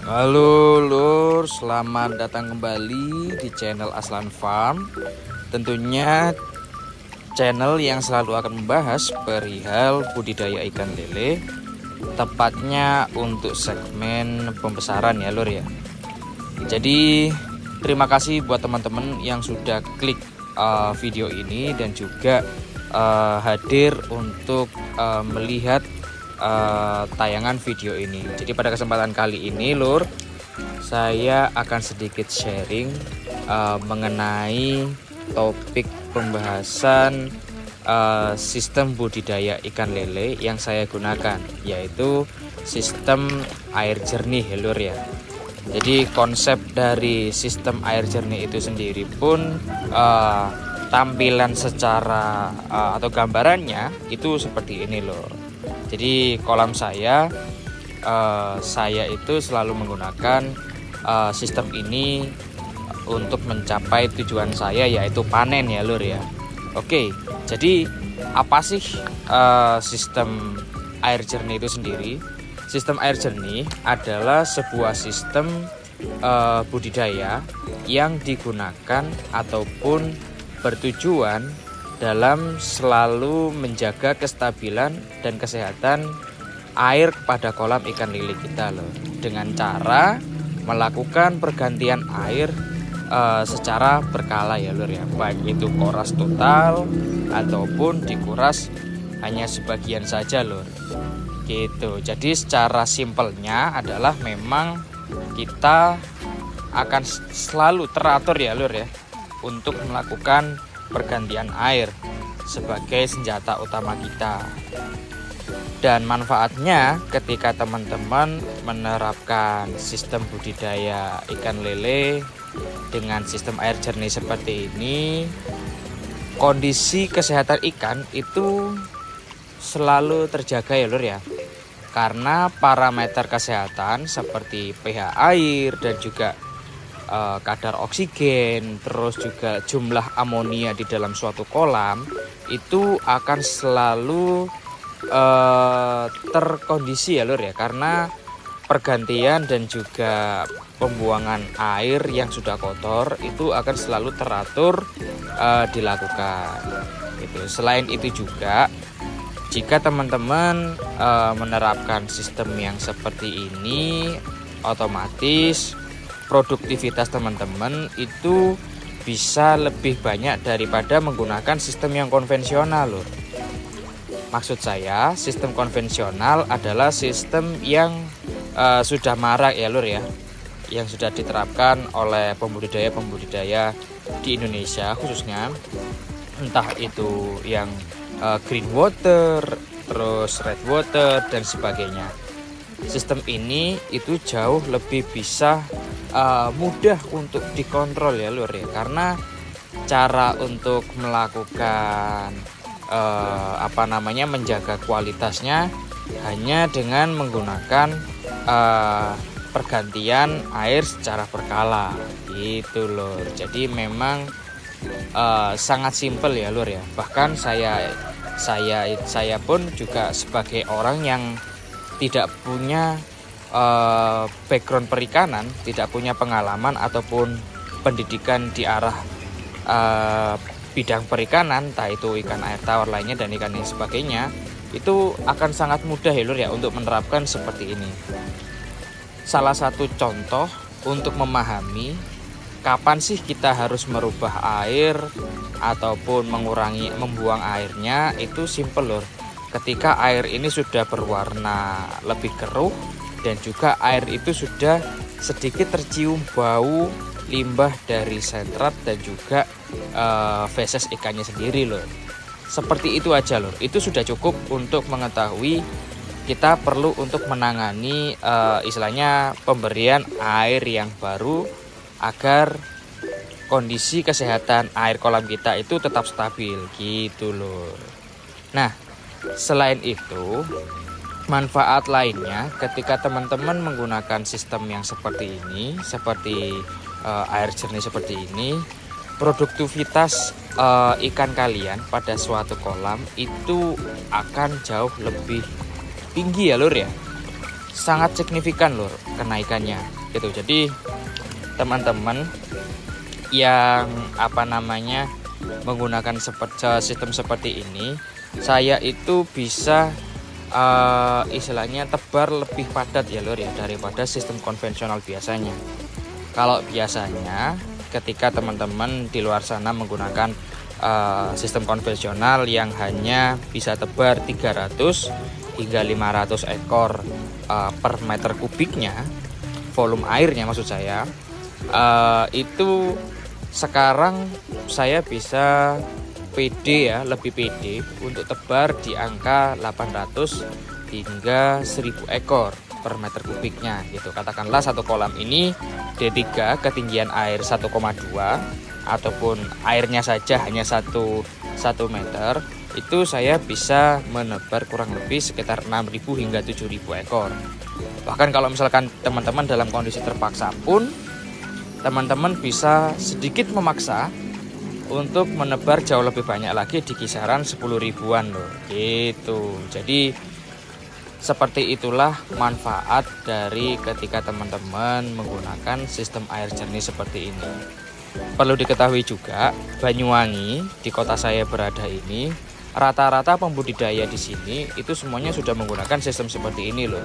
Halo Lur, selamat datang kembali di channel Aslan Farm. Tentunya channel yang selalu akan membahas perihal budidaya ikan lele, tepatnya untuk segmen pembesaran ya Lur ya. Jadi terima kasih buat teman-teman yang sudah klik video ini dan juga hadir untuk melihat tayangan video ini. Jadi pada kesempatan kali ini Lur, saya akan sedikit sharing mengenai topik pembahasan sistem budidaya ikan lele yang saya gunakan, yaitu sistem air jernih ya Lur ya. Jadi konsep dari sistem air jernih itu sendiri pun tampilan secara atau gambarannya itu seperti ini Lur. Jadi kolam saya itu selalu menggunakan sistem ini untuk mencapai tujuan saya, yaitu panen ya Lur ya. Oke, jadi apa sih sistem air jernih itu sendiri? Sistem air jernih adalah sebuah sistem budidaya yang digunakan ataupun bertujuan dalam selalu menjaga kestabilan dan kesehatan air pada kolam ikan lele kita loh, dengan cara melakukan pergantian air secara berkala ya Lur ya, baik itu kuras total ataupun dikuras hanya sebagian saja Lur gitu. Jadi secara simpelnya adalah memang kita akan selalu teratur ya Lur ya untuk melakukan pergantian air sebagai senjata utama kita. Dan manfaatnya ketika teman-teman menerapkan sistem budidaya ikan lele dengan sistem air jernih seperti ini, kondisi kesehatan ikan itu selalu terjaga ya Lur ya. Karena parameter kesehatan seperti pH air dan juga kadar oksigen, terus juga jumlah amonia di dalam suatu kolam itu akan selalu terkondisi ya Lur ya, karena pergantian dan juga pembuangan air yang sudah kotor itu akan selalu teratur dilakukan gitu. Selain itu juga jika teman-teman menerapkan sistem yang seperti ini, otomatis produktivitas teman-teman itu bisa lebih banyak daripada menggunakan sistem yang konvensional Lur. Maksud saya, sistem konvensional adalah sistem yang sudah marak ya Lur ya, yang sudah diterapkan oleh pembudidaya-pembudidaya di Indonesia khususnya, entah itu yang green water, terus red water dan sebagainya. Sistem ini itu jauh lebih bisa mudah untuk dikontrol ya Lur ya, karena cara untuk melakukan menjaga kualitasnya hanya dengan menggunakan pergantian air secara berkala gitu Lur. Jadi memang sangat simpel ya Lur ya. Bahkan saya pun juga sebagai orang yang tidak punya background perikanan, tidak punya pengalaman ataupun pendidikan di arah bidang perikanan, entah itu ikan air tawar lainnya dan ikan yang sebagainya, itu akan sangat mudah ya Lur ya untuk menerapkan seperti ini. Salah satu contoh untuk memahami kapan sih kita harus merubah air ataupun membuang airnya, itu simple Lur. Ketika air ini sudah berwarna lebih keruh dan juga air itu sudah sedikit tercium bau limbah dari sentrat dan juga feses ikannya sendiri Lur. Seperti itu aja Lur, itu sudah cukup untuk mengetahui kita perlu untuk menangani istilahnya pemberian air yang baru agar kondisi kesehatan air kolam kita itu tetap stabil gitu Lur. Nah, selain itu, manfaat lainnya ketika teman-teman menggunakan sistem yang seperti ini, seperti air jernih seperti ini, produktivitas ikan kalian pada suatu kolam itu akan jauh lebih tinggi ya Lur ya. sangat signifikan lur kenaikannya gitu. Jadi teman-teman yang menggunakan sistem seperti ini, saya itu bisa istilahnya tebar lebih padat ya lur ya daripada sistem konvensional biasanya. Kalau biasanya ketika teman-teman di luar sana menggunakan sistem konvensional yang hanya bisa tebar 300 hingga 500 ekor per meter kubiknya, volume airnya maksud saya, itu sekarang saya bisa lebih pede untuk tebar di angka 800 hingga 1000 ekor per meter kubiknya gitu. Katakanlah satu kolam ini D3 ketinggian air 1,2 ataupun airnya saja hanya 1 meter, itu saya bisa menebar kurang lebih sekitar 6.000 hingga 7.000 ekor. Bahkan kalau misalkan teman-teman dalam kondisi terpaksa pun, teman-teman bisa sedikit memaksa untuk menebar jauh lebih banyak lagi di kisaran 10 ribuan loh gitu. Jadi seperti itulah manfaat dari ketika teman-teman menggunakan sistem air jernih seperti ini. Perlu diketahui juga, Banyuwangi di kota saya berada ini, rata-rata pembudidaya di sini itu semuanya sudah menggunakan sistem seperti ini loh.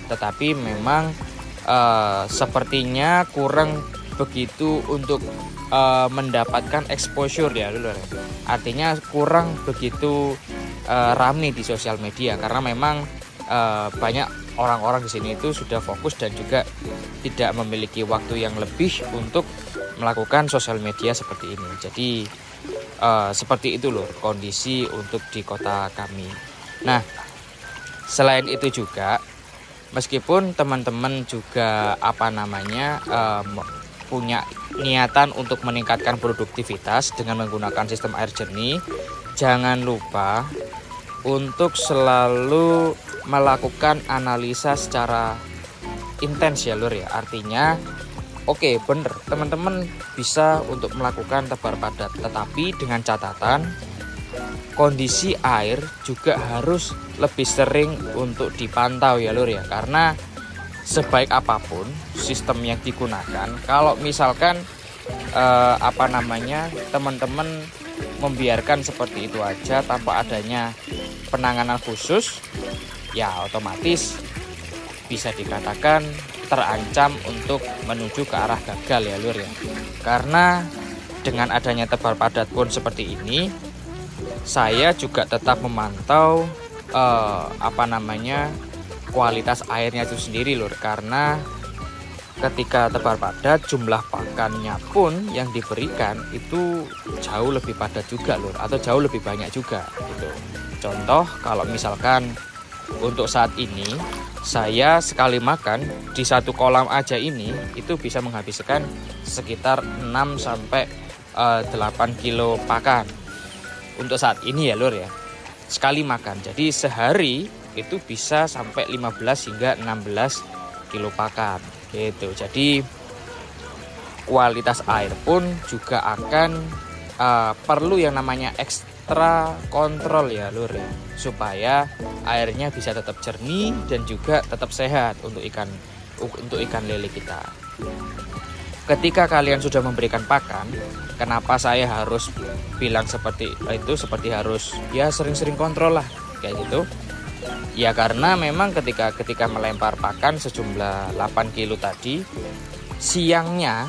Tetapi memang sepertinya kurang begitu untuk mendapatkan exposure ya lur. Artinya kurang begitu ramai di sosial media karena memang banyak orang-orang di sini itu sudah fokus dan juga tidak memiliki waktu yang lebih untuk melakukan sosial media seperti ini. Jadi seperti itu lur kondisi untuk di kota kami. Nah, selain itu juga meskipun teman-teman juga punya niatan untuk meningkatkan produktivitas dengan menggunakan sistem air jernih, jangan lupa untuk selalu melakukan analisa secara intens ya lur ya. Artinya oke, bener, teman-teman bisa untuk melakukan tebar padat, tetapi dengan catatan kondisi air juga harus lebih sering untuk dipantau ya lur ya. Karena sebaik apapun sistem yang digunakan, kalau misalkan teman-teman membiarkan seperti itu aja tanpa adanya penanganan khusus, ya otomatis bisa dikatakan terancam untuk menuju ke arah gagal ya lur ya. Karena dengan adanya tebar padat pun seperti ini, saya juga tetap memantau kualitas airnya itu sendiri lur. Karena ketika tebar padat, jumlah pakannya pun yang diberikan itu jauh lebih padat juga lur, atau jauh lebih banyak juga gitu. Contoh kalau misalkan untuk saat ini saya sekali makan di satu kolam aja ini itu bisa menghabiskan sekitar 6 sampai 8 kilo pakan untuk saat ini ya lur ya, sekali makan. Jadi sehari itu bisa sampai 15 hingga 16 kilo pakan gitu. Jadi kualitas air pun juga akan perlu yang namanya ekstra kontrol ya lur ya, supaya airnya bisa tetap jernih dan juga tetap sehat untuk ikan lele kita. Ketika kalian sudah memberikan pakan, kenapa saya harus bilang seperti itu, seperti harus ya sering-sering kontrol lah kayak gitu. Ya karena memang ketika melempar pakan sejumlah 8 kilo tadi, siangnya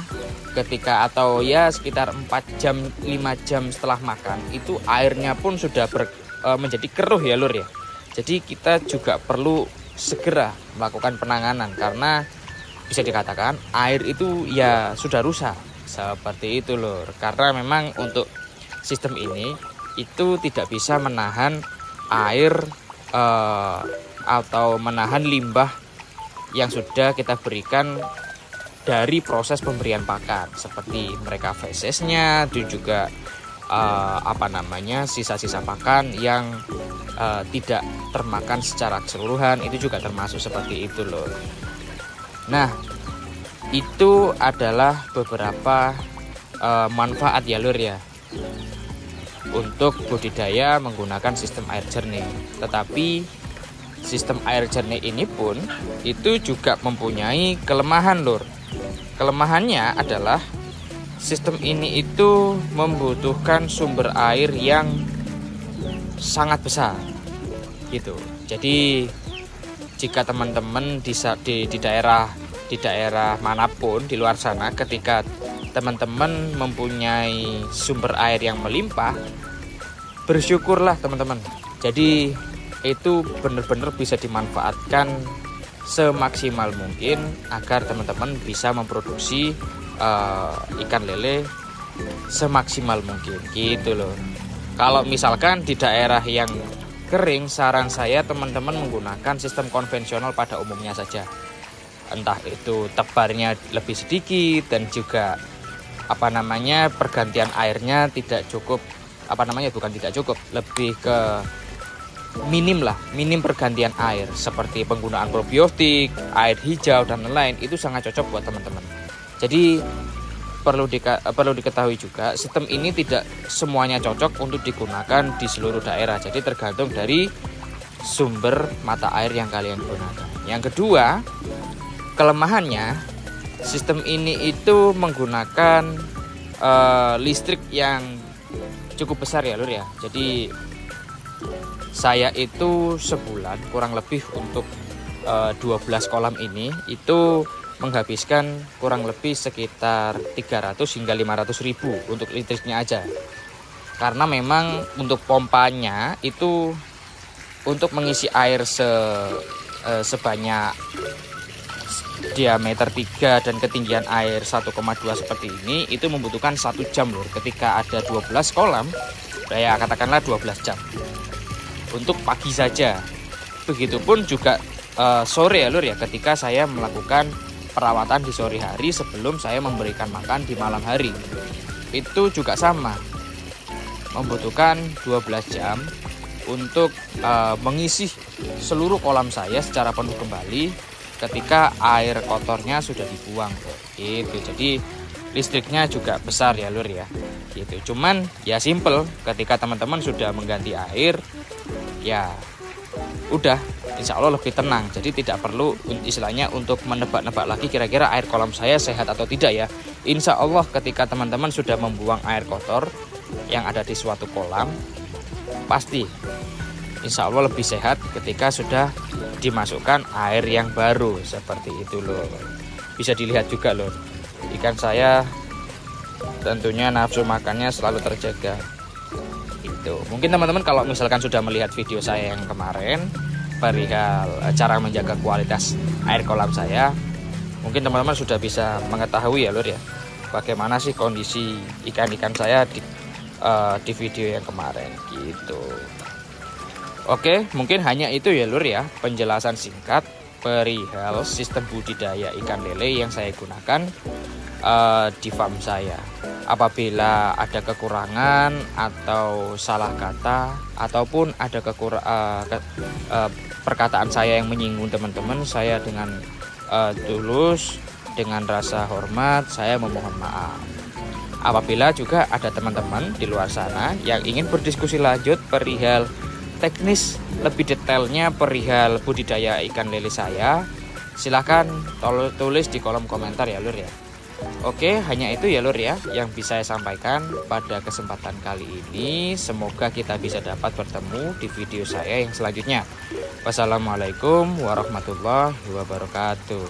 ketika atau ya sekitar 4 jam 5 jam setelah makan itu airnya pun sudah menjadi keruh ya lur ya. Jadi kita juga perlu segera melakukan penanganan karena bisa dikatakan air itu ya sudah rusak seperti itu lur. Karena memang untuk sistem ini itu tidak bisa menahan air atau menahan limbah yang sudah kita berikan dari proses pemberian pakan, seperti mereka fesesnya dan juga sisa-sisa pakan yang tidak termakan secara keseluruhan, itu juga termasuk seperti itu loh. Nah, itu adalah beberapa manfaat ya lur ya untuk budidaya menggunakan sistem air jernih. Tetapi sistem air jernih ini pun itu juga mempunyai kelemahan, Lur. Kelemahannya adalah sistem ini itu membutuhkan sumber air yang sangat besar gitu. Jadi jika teman-teman di daerah manapun di luar sana, ketika teman-teman mempunyai sumber air yang melimpah, bersyukurlah teman-teman. Jadi itu benar-benar bisa dimanfaatkan semaksimal mungkin agar teman-teman bisa memproduksi ikan lele semaksimal mungkin gitu loh. Kalau misalkan di daerah yang kering, saran saya teman-teman menggunakan sistem konvensional pada umumnya saja. Entah itu tebarnya lebih sedikit dan juga pergantian airnya tidak cukup, bukan tidak cukup, lebih ke minim pergantian air seperti penggunaan probiotik, air hijau dan lain-lain. Itu sangat cocok buat teman-teman. Jadi perlu diketahui juga, sistem ini tidak semuanya cocok untuk digunakan di seluruh daerah. Jadi tergantung dari sumber mata air yang kalian gunakan. Yang kedua, kelemahannya sistem ini itu menggunakan listrik yang cukup besar ya Lur ya. Jadi saya itu sebulan kurang lebih untuk 12 kolam ini itu menghabiskan kurang lebih sekitar 300 hingga 500 ribu untuk listriknya aja. Karena memang untuk pompanya itu untuk mengisi air sebanyak diameter 3 dan ketinggian air 1,2 seperti ini itu membutuhkan 1 jam Lur. Ketika ada 12 kolam, ya katakanlah 12 jam untuk pagi saja. Begitupun juga sore ya Lur ya, ketika saya melakukan perawatan di sore hari sebelum saya memberikan makan di malam hari. Itu juga sama, membutuhkan 12 jam untuk mengisi seluruh kolam saya secara penuh kembali ketika air kotornya sudah dibuang gitu. Jadi listriknya juga besar ya Lur ya gitu. Cuman ya simple, ketika teman-teman sudah mengganti air ya udah, insya Allah lebih tenang. Jadi tidak perlu istilahnya untuk menebak-nebak lagi kira-kira air kolam saya sehat atau tidak ya. Insya Allah ketika teman-teman sudah membuang air kotor yang ada di suatu kolam, pasti insya Allah lebih sehat ketika sudah dimasukkan air yang baru seperti itu loh. Bisa dilihat juga loh, ikan saya tentunya nafsu makannya selalu terjaga. Itu mungkin teman-teman kalau misalkan sudah melihat video saya yang kemarin perihal cara menjaga kualitas air kolam saya, mungkin teman-teman sudah bisa mengetahui ya Lur ya, bagaimana sih kondisi ikan-ikan saya di video yang kemarin gitu. Oke, mungkin hanya itu ya Lur ya, penjelasan singkat perihal sistem budidaya ikan lele yang saya gunakan di farm saya. Apabila ada kekurangan atau salah kata ataupun ada perkataan saya yang menyinggung teman-teman, saya dengan tulus, dengan rasa hormat saya memohon maaf. Apabila juga ada teman-teman di luar sana yang ingin berdiskusi lanjut perihal teknis lebih detailnya perihal budidaya ikan lele saya, silahkan tulis di kolom komentar ya Lur ya. Oke, hanya itu ya Lur ya yang bisa saya sampaikan pada kesempatan kali ini. Semoga kita bisa dapat bertemu di video saya yang selanjutnya. Wassalamualaikum warahmatullahi wabarakatuh.